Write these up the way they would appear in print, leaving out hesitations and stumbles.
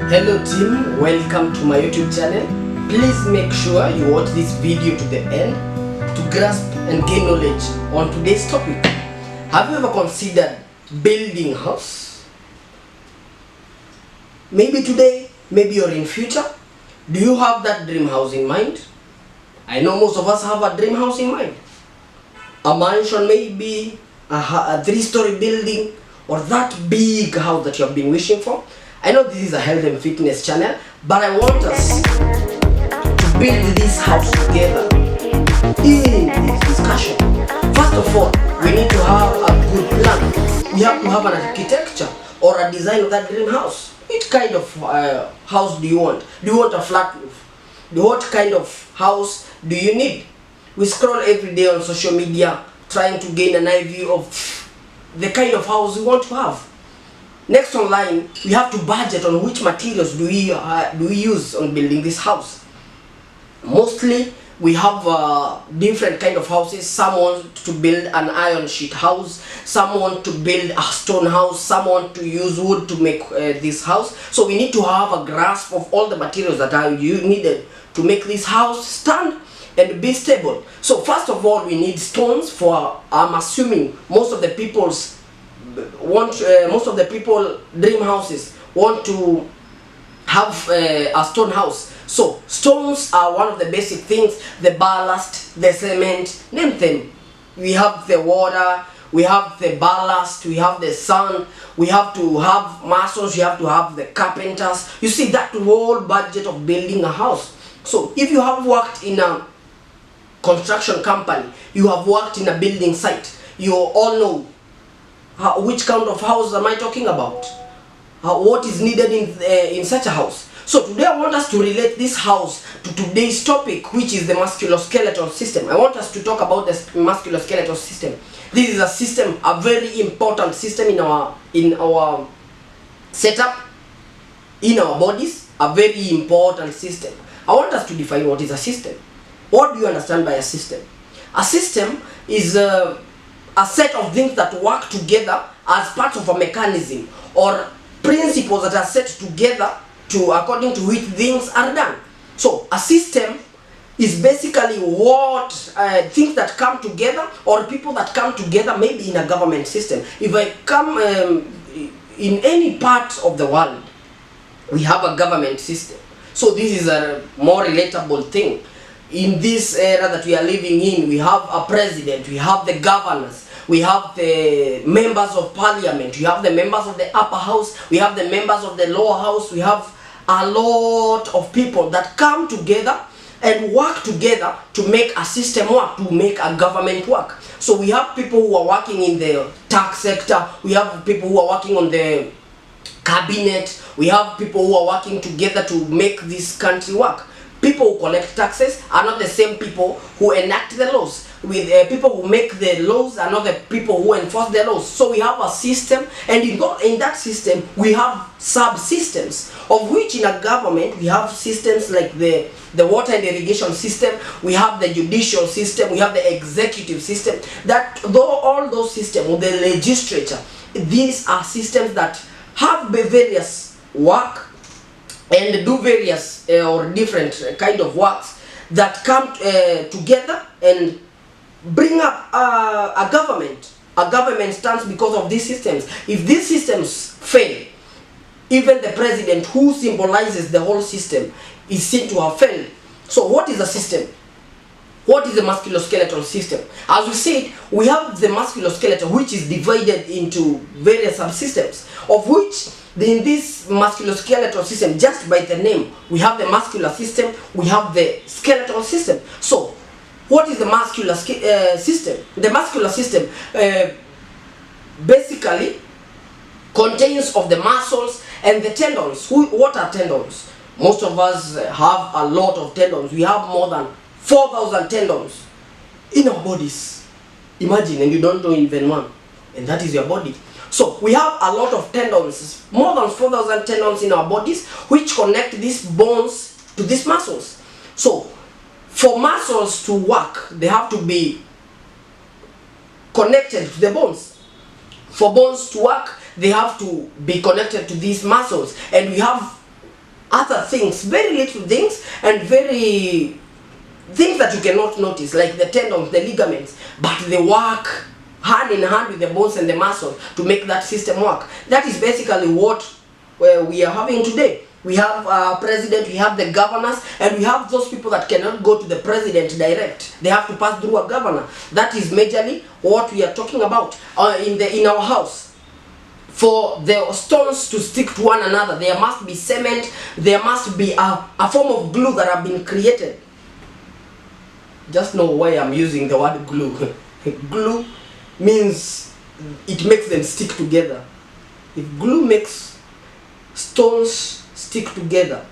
Hello team, welcome to my YouTube channel. Please make sure you watch this video to the end to grasp and gain knowledge on today's topic. Have you ever considered building a house? Maybe today, maybe or in future. Do you have that dream house in mind? I know most of us have a dream house in mind. A mansion, maybe a three-story building, or that big house that you have been wishing for. I know this is a health and fitness channel, but I want us to build this house together in this discussion. First of all, we need to have a good plan. We have to have an architecture or a design of that dream house. Which kind of house do you want? Do you want a flat roof? What kind of house do you need? We scroll every day on social media trying to gain an idea of the kind of house we want to have. Next online, we have to budget on which materials do we use on building this house. Mostly, we have different kind of houses. Some want to build an iron sheet house, some want to build a stone house, some want to use wood to make this house. So we need to have a grasp of all the materials that are needed to make this house stand and be stable. So first of all, we need stones for, I'm assuming most of the people dream houses want to have a stone house. So stones are one of the basic things. The ballast, the cement, name them. We have the water, we have the ballast, we have the sand, we have to have masons, we have to have the carpenters. You see that whole budget of building a house. So if you have worked in a construction company, you have worked in a building site, you all know which kind of house am I talking about? What is needed in such a house? So today I want us to relate this house to today's topic, which is the musculoskeletal system. I want us to talk about the musculoskeletal system. This is a system, a very important system in our setup, in our bodies, a very important system. I want us to define what is a system. What do you understand by a system? A system is a set of things that work together as part of a mechanism or principles that are set together to according to which things are done. So a system is basically what things that come together or people that come together, maybe in a government system. If I come in any part of the world, we have a government system. So this is a more relatable thing. In this era that we are living in, we have a president, we have the governors, we have the members of parliament, we have the members of the upper house, we have the members of the lower house, we have a lot of people that come together and work together to make a system work, to make a government work. So we have people who are working in the tax sector, we have people who are working on the cabinet, we have people who are working together to make this country work. People who collect taxes are not the same people who enact the laws. With people who make the laws are not the people who enforce the laws. So we have a system, and in that system we have subsystems, of which in a government we have systems like the water and irrigation system, we have the judicial system, we have the executive system. That though all those systems, the legislature, these are systems that have various work and do various or different kind of works that come together and bring up a government. A government stands because of these systems. If these systems fail, even the president, who symbolizes the whole system, is seen to have failed. So what is a system? What is the musculoskeletal system? As we said, we have the musculoskeletal, which is divided into various subsystems, of which in this musculoskeletal system, just by the name, we have the muscular system, we have the skeletal system. So what is the muscular system? The muscular system basically contains of the muscles and the tendons. What are tendons? Most of us have a lot of tendons. We have more than 4,000 tendons in our bodies. Imagine, and you don't know even one, and that is your body. So we have a lot of tendons, more than 4,000 tendons in our bodies, which connect these bones to these muscles. So for muscles to work, they have to be connected to the bones. For bones to work, they have to be connected to these muscles. And we have other things, very little things, and very things that you cannot notice, like the tendons, the ligaments, but they work hand in hand with the bones and the muscles to make that system work. That is basically what we are having today. We have a president, we have the governors, and we have those people that cannot go to the president direct. They have to pass through a governor. That is majorly what we are talking about in our house. For the stones to stick to one another, there must be cement, there must be a form of glue that have been created. Just know why I'm using the word glue. Glue means it makes them stick together. If glue makes stones stick together,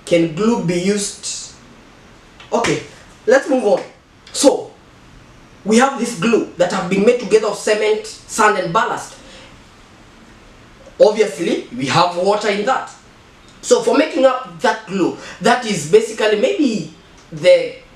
can glue be used? Okay, let's move on. So, we have this glue that have been made together of cement, sand and ballast. Obviously, we have water in that. So for making up that glue, that is basically maybe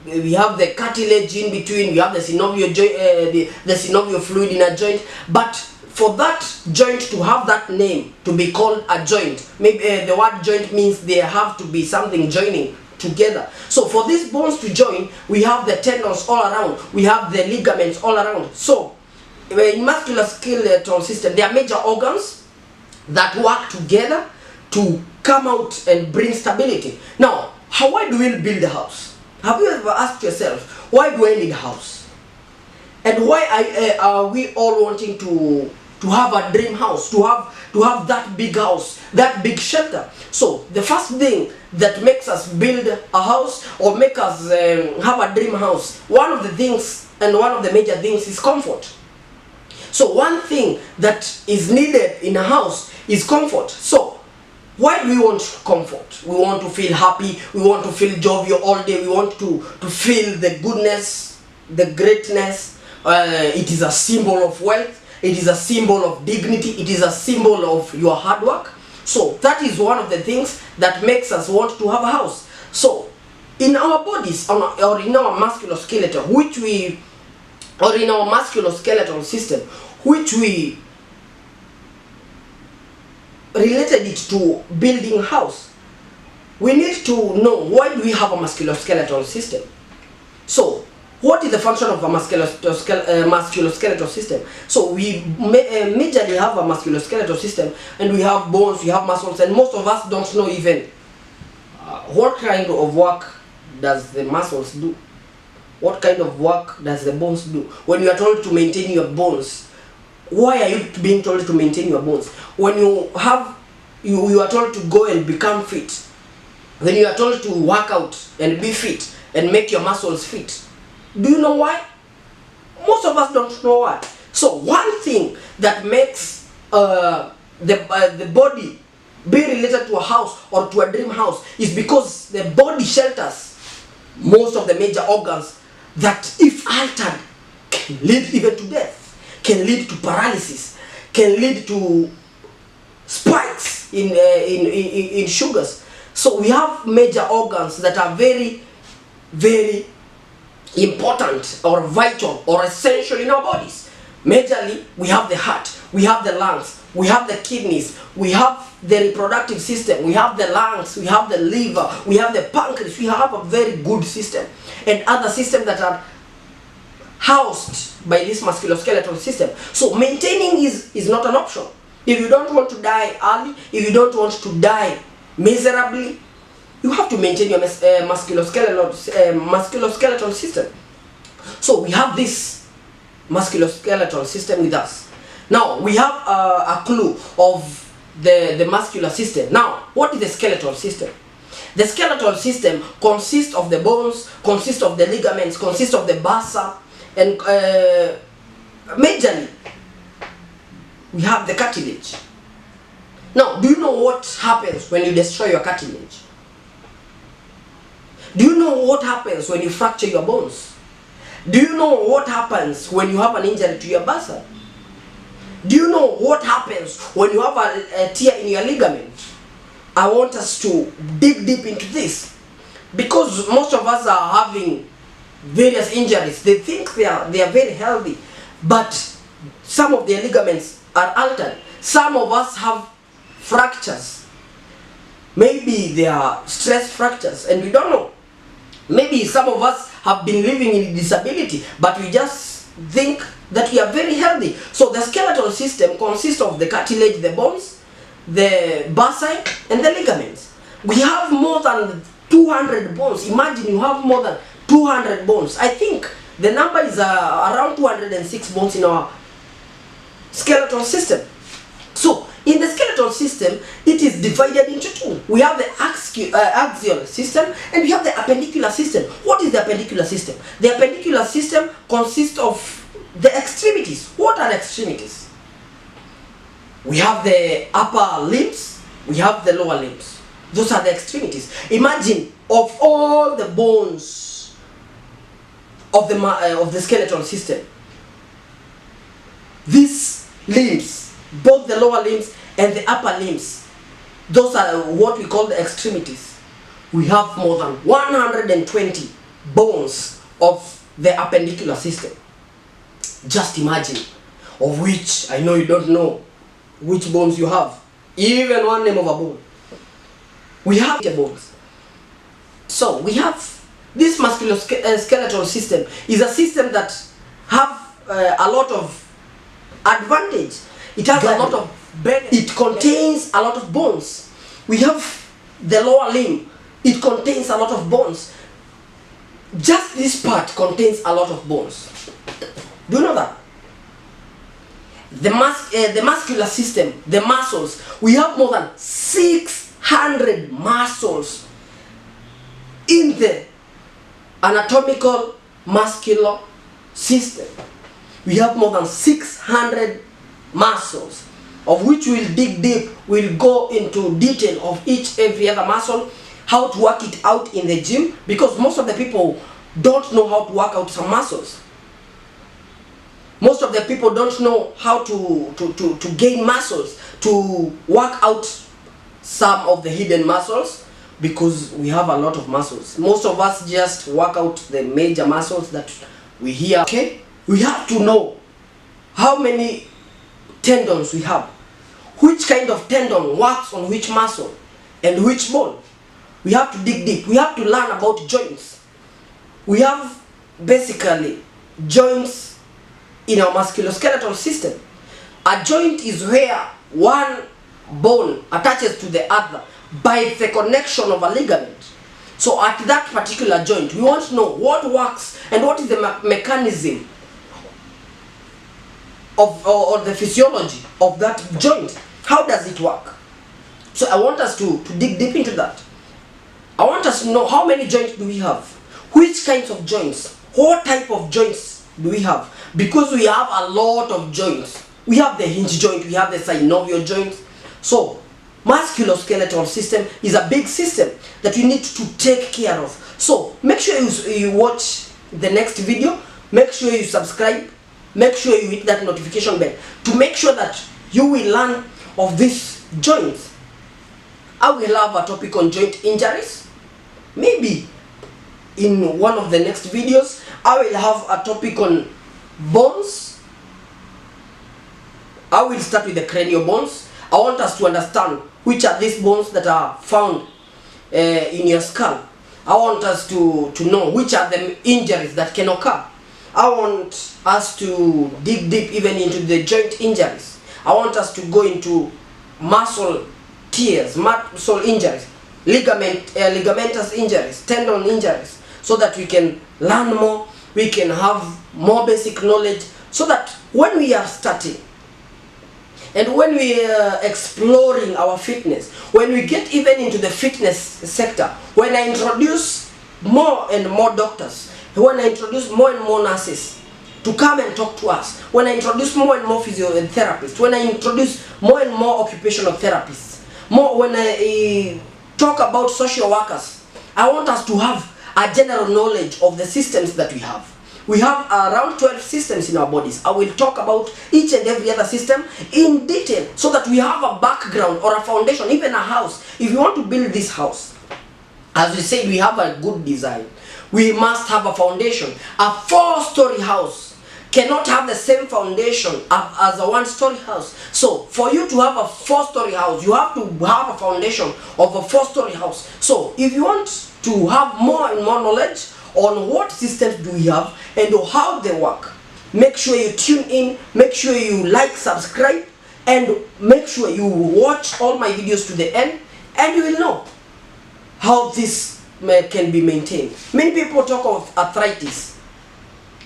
we have the cartilage in between, we have the synovial joint, the synovial fluid in a joint, but for that joint to have that name, to be called a joint, maybe the word joint means there have to be something joining together. So for these bones to join, we have the tendons all around, we have the ligaments all around. So in musculoskeletal system, there are major organs that work together to come out and bring stability. Now, why do we build a house? Have you ever asked yourself, why do I need a house? And why are we all wanting to have a dream house, to have that big house, that big shelter? So the first thing that makes us build a house or make us have a dream house, one of the things and one of the major things is comfort. So one thing that is needed in a house is comfort. So why do we want comfort? We want to feel happy, we want to feel jovial all day, we want to feel the goodness, the greatness. It is a symbol of wealth, it is a symbol of dignity, it is a symbol of your hard work. So that is one of the things that makes us want to have a house. So in our bodies or in our musculoskeletal, or in our musculoskeletal system, which we related it to building a house, we need to know why do we have a musculoskeletal system. So what is the function of a musculoskeletal system? So we majorly have a musculoskeletal system, and we have bones, we have muscles, and most of us don't know even what kind of work does the muscles do. What kind of work does the bones do? When you are told to maintain your bones, why are you being told to maintain your bones? When you are told to go and become fit, when you are told to work out and be fit and make your muscles fit, do you know why? Most of us don't know why. So one thing that makes the body be related to a house or to a dream house is because the body shelters most of the major organs that, if altered, can lead even to death, can lead to paralysis, can lead to spikes in sugars. So we have major organs that are very, very important or vital or essential in our bodies. Majorly, we have the heart, we have the lungs, we have the kidneys, we have the reproductive system, we have the lungs, we have the liver, we have the pancreas. We have a very good system, and other systems that are housed by this musculoskeletal system. So maintaining is not an option. If you don't want to die early, if you don't want to die miserably, you have to maintain your musculoskeletal system. So we have this musculoskeletal system with us. Now we have a clue of the muscular system. Now, what is the skeletal system? The skeletal system consists of the bones, consists of the ligaments, consists of the bursa, and majorly we have the cartilage. Now, do you know what happens when you destroy your cartilage? Do you know what happens when you fracture your bones? Do you know what happens when you have an injury to your bursa? Do you know what happens when you have a tear in your ligament? I want us to dig deep into this, because most of us are having various injuries. They think they are very healthy, but some of their ligaments are altered. Some of us have fractures. Maybe they are stress fractures and we don't know. Maybe some of us have been living in disability, but we just think that we are very healthy. So the skeletal system consists of the cartilage, the bones, the bursae, and the ligaments. We have more than 200 bones. Imagine you have more than 200 bones. I think the number is around 206 bones in our skeletal system. So in the skeletal system, it is divided into two. We have the axial system and we have the appendicular system. What is the appendicular system? The appendicular system consists of the extremities. What are extremities? We have the upper limbs, we have the lower limbs. Those are the extremities. Imagine of all the bones of the skeletal system, these limbs, both the lower limbs and the upper limbs, those are what we call the extremities. We have more than 120 bones of the appendicular system. Just imagine, of which I know you don't know which bones you have, even one name of a bone. We have bones. So we have this musculoskeletal system is a system that have a lot of advantage. It has a lot of benefit. It contains a lot of bones. We have the lower limb. It contains a lot of bones. Just this part contains a lot of bones. Do you know that? The muscular system, the muscles, we have more than 600 muscles in the anatomical muscular system. We have more than 600 muscles, of which we'll dig deep. We'll go into detail of every other muscle, how to work it out in the gym, because most of the people don't know how to work out some muscles. Most of the people don't know how to gain muscles, to work out some of the hidden muscles, because we have a lot of muscles. Most of us just work out the major muscles that we hear. Okay? We have to know how many tendons we have, which kind of tendon works on which muscle and which bone. We have to dig deep. We have to learn about joints. We have basically joints in our musculoskeletal system. A joint is where one bone attaches to the other by the connection of a ligament. So at that particular joint, we want to know what works and what is the mechanism of or the physiology of that joint. How does it work? So I want us to dig deep into that. I want us to know how many joints do we have, which kinds of joints, what type of joints do we have, because we have a lot of joints. We have the hinge joint, we have the synovial joint. So musculoskeletal system is a big system that you need to take care of. So make sure you watch the next video, make sure you subscribe, make sure you hit that notification bell to make sure that you will learn of these joints. I will have a topic on joint injuries. Maybe in one of the next videos I will have a topic on bones. I will start with the cranial bones. I want us to understand which are these bones that are found in your skull. I want us to know which are the injuries that can occur. I want us to dig deep even into the joint injuries. I want us to go into muscle tears, muscle injuries, ligamentous injuries, tendon injuries, so that we can learn more, we can have more basic knowledge, so that when we are starting and when we are exploring our fitness, when we get even into the fitness sector, when I introduce more and more doctors, when I introduce more and more nurses to come and talk to us, when I introduce more and more physiotherapists, when I introduce more and more occupational therapists, when I talk about social workers, I want us to have a general knowledge of the systems that we have. We have around 12 systems in our bodies. I will talk about each and every other system in detail so that we have a background or a foundation, even a house. If you want to build this house, as we said, we have a good design. We must have a foundation. A 4-story house cannot have the same foundation as a one-story house. So for you to have a 4-story house, you have to have a foundation of a 4-story house. So if you want to have more and more knowledge on what systems do we have and how they work, make sure you tune in, make sure you like, subscribe, and make sure you watch all my videos to the end, and you will know how this can be maintained. Many people talk of arthritis,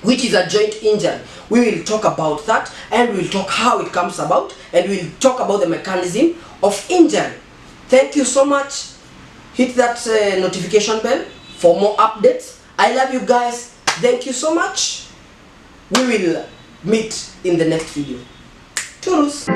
which is a joint injury. We will talk about that, and we will talk how it comes about, and we will talk about the mechanism of injury. Thank you so much. Hit that notification bell for more updates. I love you guys. Thank you so much. We will meet in the next video. Toodles.